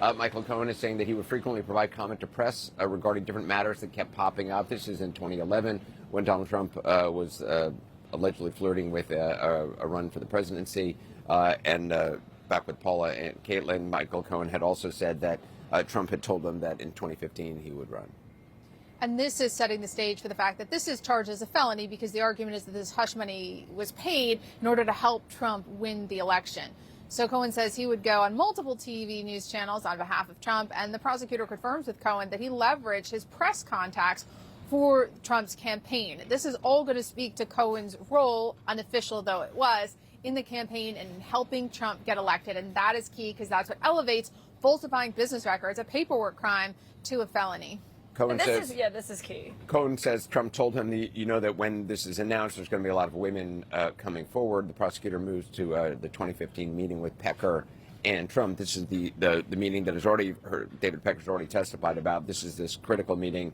Michael Cohen is saying that he would frequently provide comment to press regarding different matters that kept popping up. This is in 2011 when Donald Trump was allegedly flirting with a run for the presidency. And back with Paula and Caitlin, Michael Cohen had also said that Trump had told them that in 2015 he would run. And this is setting the stage for the fact that this is charged as a felony because the argument is that this hush money was paid in order to help Trump win the election. So Cohen says he would go on multiple TV news channels on behalf of Trump, and the prosecutor confirms with Cohen that he leveraged his press contacts for Trump's campaign. This is all going to speak to Cohen's role, unofficial though it was, in the campaign and in helping Trump get elected. And that is key because that's what elevates falsifying business records, a paperwork crime, to a felony. Cohen says, this is key. Cohen says Trump told him, that when this is announced, there's going to be a lot of women coming forward. The prosecutor moves to the 2015 meeting with Pecker and Trump. This is the meeting that has already heard, David Pecker's already testified about. This is this critical meeting.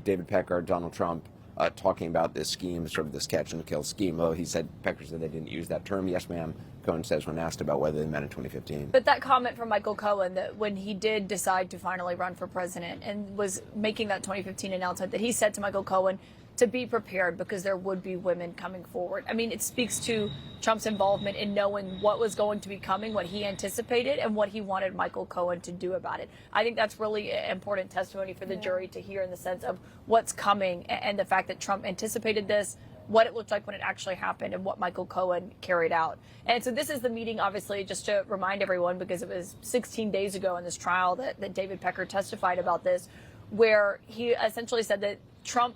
David Pecker, Donald Trump, talking about this scheme, sort of this catch and kill scheme. Although Pecker said they didn't use that term. Yes, ma'am, Cohen says when asked about whether they met in 2015. But that comment from Michael Cohen that when he did decide to finally run for president and was making that 2015 announcement, that he said to Michael Cohen to be prepared because there would be women coming forward. I mean, it speaks to Trump's involvement in knowing what was going to be coming, what he anticipated, and what he wanted Michael Cohen to do about it. I think that's really important testimony for the jury to hear in the sense of what's coming and the fact that Trump anticipated this, what it looked like when it actually happened, and what Michael Cohen carried out. And so this is the meeting, obviously, just to remind everyone, because it was 16 days ago in this trial that David Pecker testified about this, where he essentially said that Trump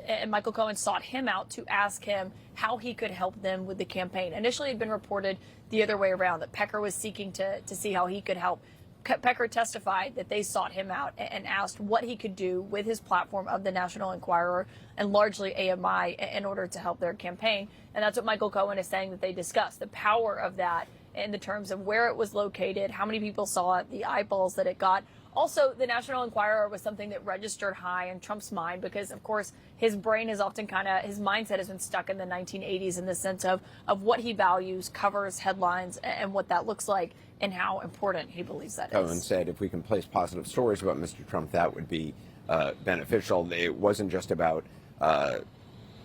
and Michael Cohen sought him out to ask him how he could help them with the campaign. Initially, it had been reported the other way around, that Pecker was seeking to see how he could help. Pecker testified that they sought him out and asked what he could do with his platform of the National Enquirer and largely AMI in order to help their campaign. And that's what Michael Cohen is saying that they discussed, the power of that in the terms of where it was located, how many people saw it, the eyeballs that it got. Also, the National Enquirer was something that registered high in Trump's mind because, of course, his brain is often his mindset has been stuck in the 1980s in the sense of what he values, covers, headlines, and what that looks like and how important he believes that is. Cohen said if we can place positive stories about Mr. Trump, that would be beneficial. It wasn't just about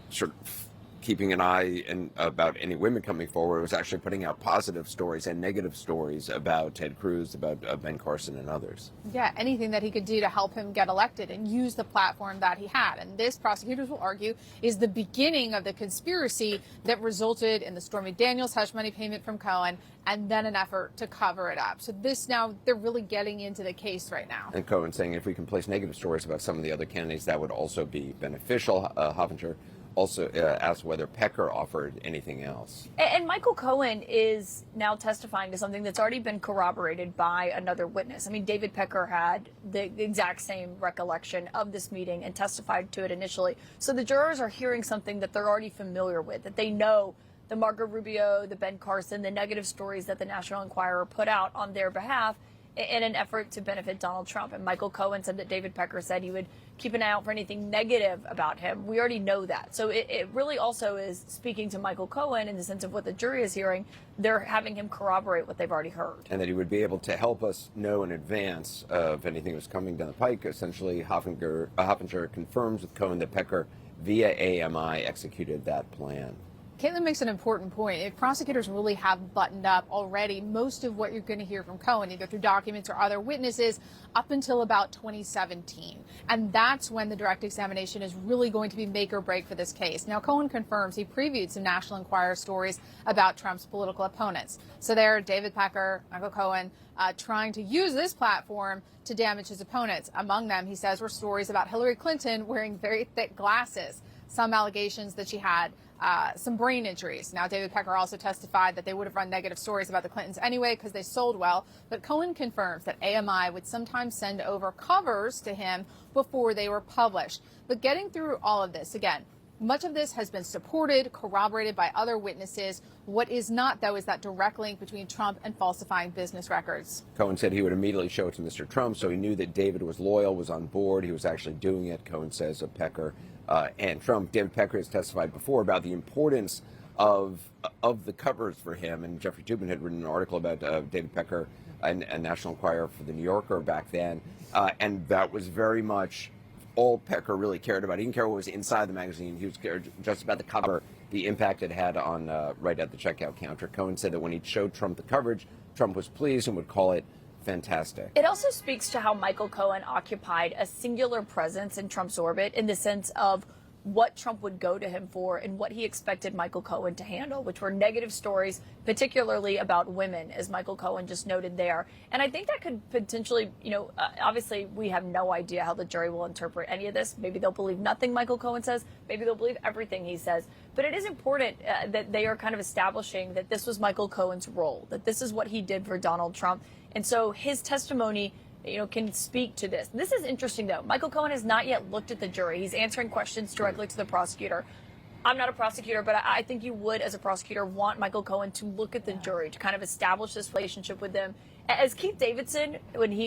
sort of keeping an eye about any women coming forward. It was actually putting out positive stories and negative stories about Ted Cruz, about Ben Carson and others. Yeah, anything that he could do to help him get elected and use the platform that he had. And this, prosecutors will argue, is the beginning of the conspiracy that resulted in the Stormy Daniels hush money payment from Cohen and then an effort to cover it up. So this now, they're really getting into the case right now. And Cohen saying if we can place negative stories about some of the other candidates, that would also be beneficial. Hoffinger also asked whether Pecker offered anything else. And Michael Cohen is now testifying to something that's already been corroborated by another witness. I mean, David Pecker had the exact same recollection of this meeting and testified to it initially. So the jurors are hearing something that they're already familiar with, that they know the Marco Rubio, the Ben Carson, the negative stories that the National Enquirer put out on their behalf in an effort to benefit Donald Trump. And Michael Cohen said that David Pecker said he would keep an eye out for anything negative about him. We already know that. So it really also is speaking to Michael Cohen in the sense of what the jury is hearing. They're having him corroborate what they've already heard. And that he would be able to help us know in advance of anything that was coming down the pike. Essentially, Hoffinger confirms with Cohen that Pecker, via AMI, executed that plan. Caitlin makes an important point. If prosecutors really have buttoned up already most of what you're going to hear from Cohen, either through documents or other witnesses, up until about 2017. And that's when the direct examination is really going to be make or break for this case. Now, Cohen confirms he previewed some National Enquirer stories about Trump's political opponents. So there, David Pecker, Michael Cohen, trying to use this platform to damage his opponents. Among them, he says, were stories about Hillary Clinton wearing very thick glasses, some allegations that she had some brain injuries. Now, David Pecker also testified that they would have run negative stories about the Clintons anyway because they sold well. But Cohen confirms that AMI would sometimes send over covers to him before they were published. But getting through all of this, again, much of this has been supported, corroborated by other witnesses. What is not, though, is that direct link between Trump and falsifying business records. Cohen said he would immediately show it to Mr. Trump, so he knew that David was loyal, was on board. He was actually doing it, Cohen says, of Pecker and Trump. David Pecker has testified before about the importance of the covers for him, and Jeffrey Toobin had written an article about David Pecker a National Enquirer for the New Yorker back then, and that was very much all Pecker really cared about. He didn't care what was inside the magazine. He was cared just about the cover, the impact it had on right at the checkout counter. Cohen said that when he showed Trump the coverage, Trump was pleased and would call it fantastic. It also speaks to how Michael Cohen occupied a singular presence in Trump's orbit in the sense of what Trump would go to him for and what he expected Michael Cohen to handle, which were negative stories, particularly about women, as Michael Cohen just noted there. And I think that could potentially, obviously we have no idea how the jury will interpret any of this. Maybe they'll believe nothing Michael Cohen says. Maybe they'll believe everything he says. But it is important that they are kind of establishing that this was Michael Cohen's role, that this is what he did for Donald Trump. And so his testimony can speak to this. This is interesting, though. Michael Cohen has not yet looked at the jury. He's answering questions directly to the prosecutor. I'm not a prosecutor, but I think you would, as a prosecutor, want Michael Cohen to look at the jury, to kind of establish this relationship with them. As Keith Davidson,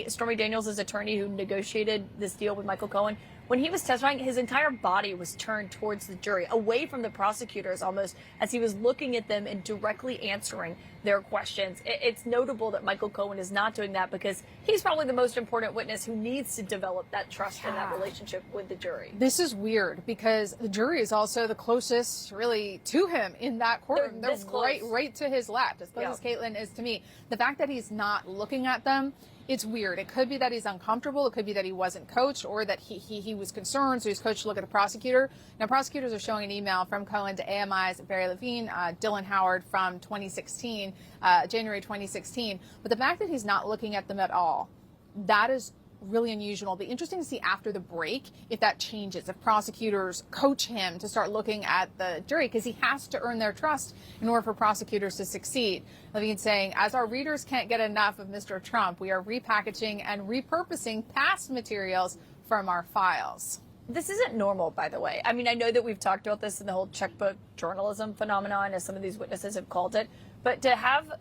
Stormy Daniels' attorney who negotiated this deal with Michael Cohen, when he was testifying, his entire body was turned towards the jury, away from the prosecutors almost, as he was looking at them and directly answering their questions. It's notable that Michael Cohen is not doing that because he's probably the most important witness who needs to develop that trust and that relationship with the jury. This is weird because the jury is also the closest really to him in that courtroom. They're right to his left, as close as Caitlin is to me. The fact that he's not looking at them, it's weird. It could be that he's uncomfortable. It could be that he wasn't coached or that he was concerned, so he's coached to look at the prosecutor. Now, prosecutors are showing an email from Cohen to AMI's Barry Levine, Dylan Howard from 2016, January 2016. But the fact that he's not looking at them at all, that is really unusual. It'll be interesting to see after the break if that changes, if prosecutors coach him to start looking at the jury, because he has to earn their trust in order for prosecutors to succeed. Levine saying, as our readers can't get enough of Mr. Trump, we are repackaging and repurposing past materials from our files. This isn't normal, by the way. I mean, I know that we've talked about this in the whole checkbook journalism phenomenon, as some of these witnesses have called it. But to have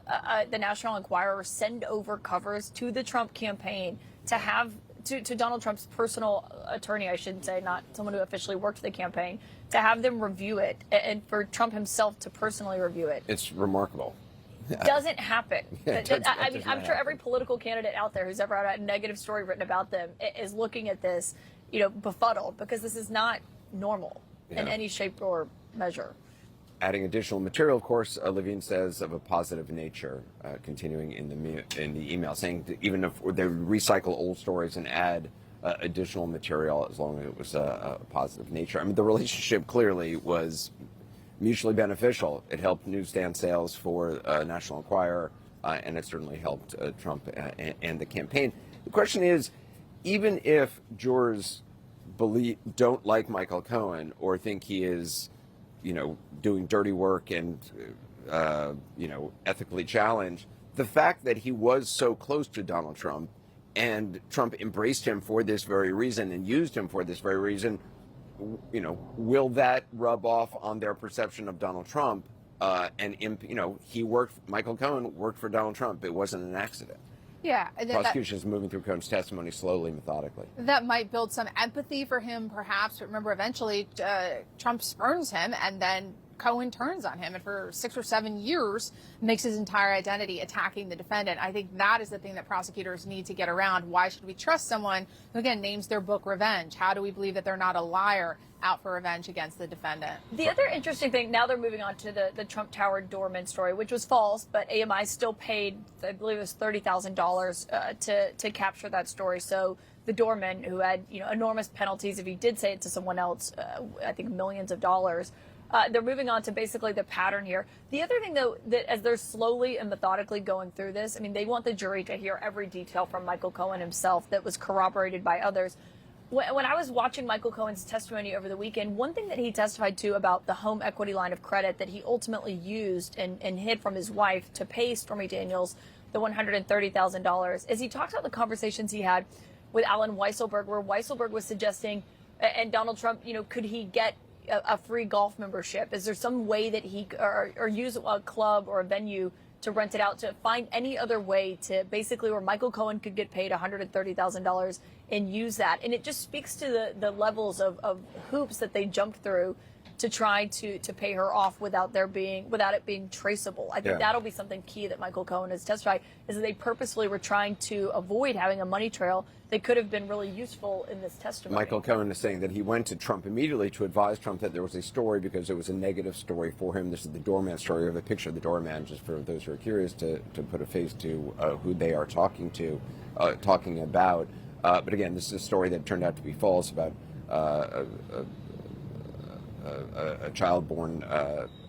the National Enquirer send over covers to the Trump campaign, to have to Donald Trump's personal attorney, I shouldn't say, not someone who officially worked for the campaign, to have them review it, and for Trump himself to personally review it. It's remarkable. Doesn't happen. I mean, I'm sure every political candidate out there who's ever had a negative story written about them is looking at this, befuddled, because this is not normal in any shape or measure. Adding additional material, of course, Levine says, of a positive nature, continuing in the email, saying that even if they recycle old stories and add additional material, as long as it was a positive nature. I mean, the relationship clearly was mutually beneficial. It helped newsstand sales for National Enquirer, and it certainly helped Trump and the campaign. The question is, even if jurors don't like Michael Cohen or think he is doing dirty work and, ethically challenged, the fact that he was so close to Donald Trump and Trump embraced him for this very reason and used him for this very reason, will that rub off on their perception of Donald Trump? Michael Cohen worked for Donald Trump. It wasn't an accident. Yeah. Prosecution is moving through Cohen's testimony slowly, methodically. That might build some empathy for him, perhaps. But remember, eventually Trump spurns him, and then Cohen turns on him, and for 6 or 7 years makes his entire identity attacking the defendant. I think that is the thing that prosecutors need to get around. Why should we trust someone who, again, names their book Revenge? How do we believe that they're not a liar out for revenge against the defendant? The other interesting thing, now they're moving on to the Trump Tower doorman story, which was false, but AMI still paid, I believe it was $30,000 to capture that story. So the doorman, who had enormous penalties if he did say it to someone else, I think millions of dollars, they're moving on to basically the pattern here. The other thing, though, that as they're slowly and methodically going through this, I mean, they want the jury to hear every detail from Michael Cohen himself that was corroborated by others. When I was watching Michael Cohen's testimony over the weekend, one thing that he testified to about the home equity line of credit that he ultimately used and hid from his wife to pay Stormy Daniels the $130,000 is he talks about the conversations he had with Alan Weisselberg, where Weisselberg was suggesting, and Donald Trump, could he get a free golf membership? Is there some way that he or use a club or a venue to rent it out, to find any other way to basically where Michael Cohen could get paid $130,000 and use that? And it just speaks to the levels of hoops that they jumped through to try to pay her off without it being traceable. I think Yeah. that'll be something key that Michael Cohen has testified, is that they purposefully were trying to avoid having a money trail that could have been really useful in this testimony. Michael Cohen is saying that he went to Trump immediately to advise Trump that there was a story because it was a negative story for him. This is the doorman story. of a picture of the doorman, just for those who are curious to put a face to who they are talking about. But again, this is a story that turned out to be false about a child born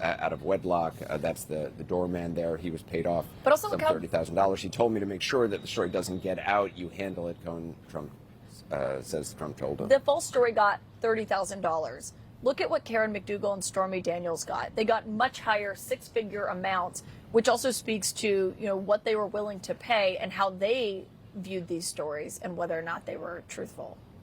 out of wedlock. That's the doorman there. He was paid off But also some $30,000. He told me to make sure that the story doesn't get out. You handle it, Trump says Trump told him. The false story got $30,000. Look at what Karen McDougal and Stormy Daniels got. They got much higher six-figure amounts, which also speaks to what they were willing to pay and how they viewed these stories and whether or not they were truthful.